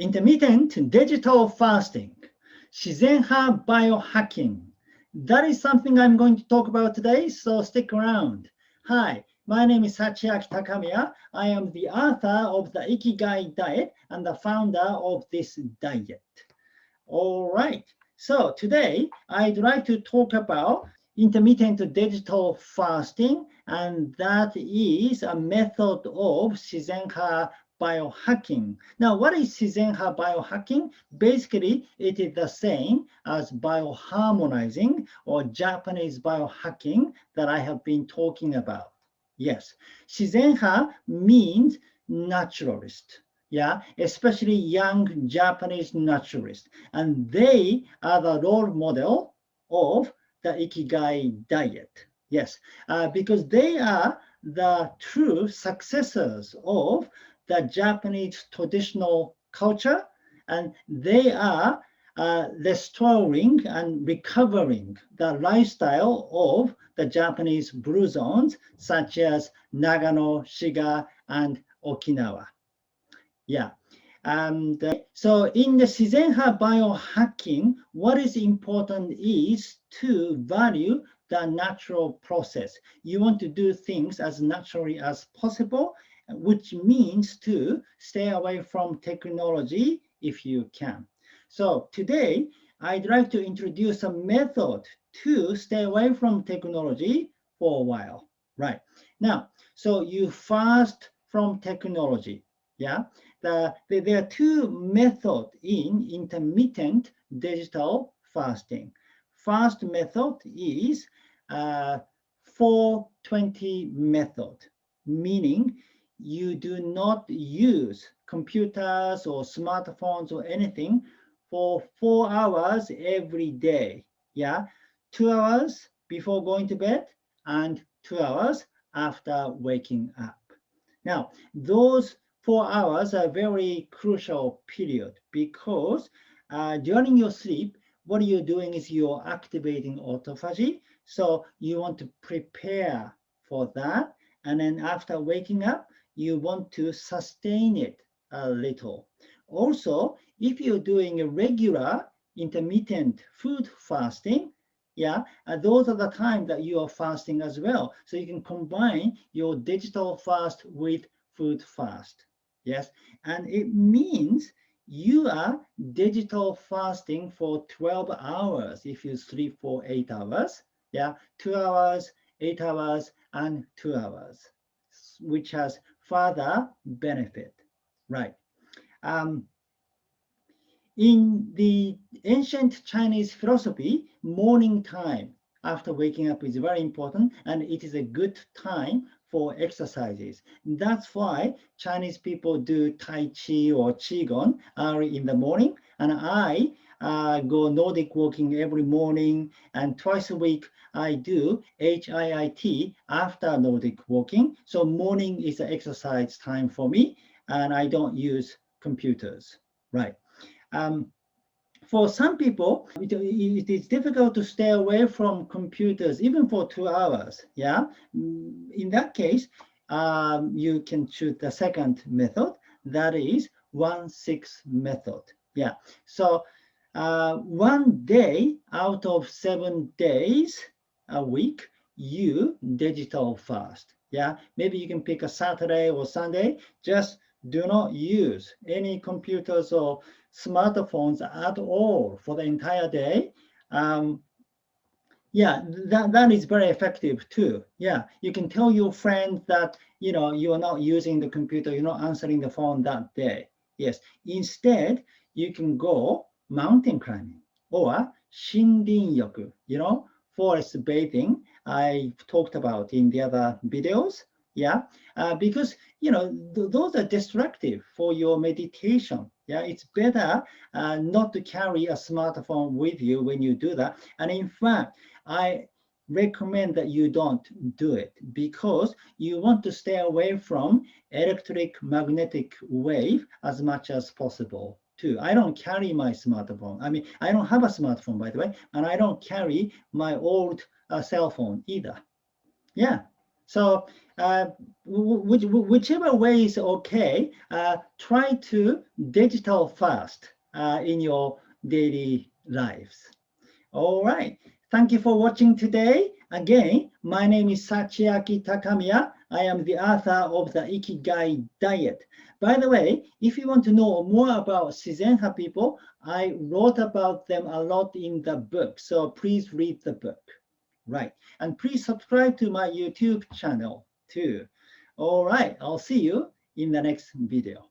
Intermittent digital fasting, Shizenha Bio-Hacking. That is something I'm going to talk about today, so stick around. Hi, my name is Hachiaki Takamiya. I am the author of the Ikigai Diet and the founder of this diet. All right, so today I'd like to talk about intermittent digital fasting, and that is a method of Shizenha biohacking. Now, what is Shizenha biohacking? Basically, it is the same as bioharmonizing or Japanese biohacking that I have been talking about. Yes, Shizenha means naturalist. Yeah, especially young Japanese naturalists. And they are the role model of the Ikigai Diet. Yes, because they are the true successors of the Japanese traditional culture, and they are restoring and recovering the lifestyle of the Japanese blue zones, such as Nagano, Shiga, and Okinawa. Yeah. And so in the Shizenha biohacking, what is important is to value the natural process. You want to do things as naturally as possible, which means to stay away from technology if you can. So today, I'd like to introduce a method to stay away from technology for a while. Right. Now, so you fast from technology. Yeah. There are two methods in intermittent digital fasting. First method is 420 method, meaning you do not use computers or smartphones or anything for 4 hours every day. Yeah, 2 hours before going to bed and 2 hours after waking up. Now, those 4 hours are a very crucial period because during your sleep, what you're doing is you're activating autophagy. So you want to prepare for that. And then after waking up, you want to sustain it a little. Also, if you're doing a regular intermittent food fasting, yeah, those are the times that you are fasting as well. So you can combine your digital fast with food fast. Yes, and it means you are digital fasting for 12 hours if you sleep for 8 hours. Yeah, 2 hours, 8 hours, and 2 hours, which has further benefit. Right. In the ancient Chinese philosophy, morning time after waking up is very important, and it is a good time for exercises. That's why Chinese people do Tai Chi or Qigong early in the morning, and I go Nordic walking every morning, and twice a week I do HIIT after Nordic walking. So morning is an exercise time for me, and I don't use computers, right? For some people, it is difficult to stay away from computers even for 2 hours. Yeah, in that case, you can choose the second method, that is 1-6 method. Yeah, so 1 day out of 7 days a week, you digital fast. Yeah, maybe you can pick a Saturday or Sunday. Just do not use any computers or smartphones at all for the entire day. Yeah, that is very effective too. Yeah, you can tell your friend that you are not using the computer, you're not answering the phone that day. Yes, instead you can go mountain climbing or 森林浴, forest bathing. I talked about in the other videos. Yeah, because those are destructive for your meditation. Yeah, it's better not to carry a smartphone with you when you do that. And in fact, I recommend that you don't do it because you want to stay away from electric magnetic wave as much as possible too. I don't carry my smartphone. I mean, I don't have a smartphone, by the way, and I don't carry my old cell phone either. Yeah. So whichever way is okay, try to digital fast in your daily lives. All right. Thank you for watching today. Again, my name is Sachiaki Takamiya. I am the author of the Ikigai Diet. By the way, if you want to know more about Shizenha people, I wrote about them a lot in the book. So please read the book. Right. And please subscribe to my YouTube channel too. All right. I'll see you in the next video.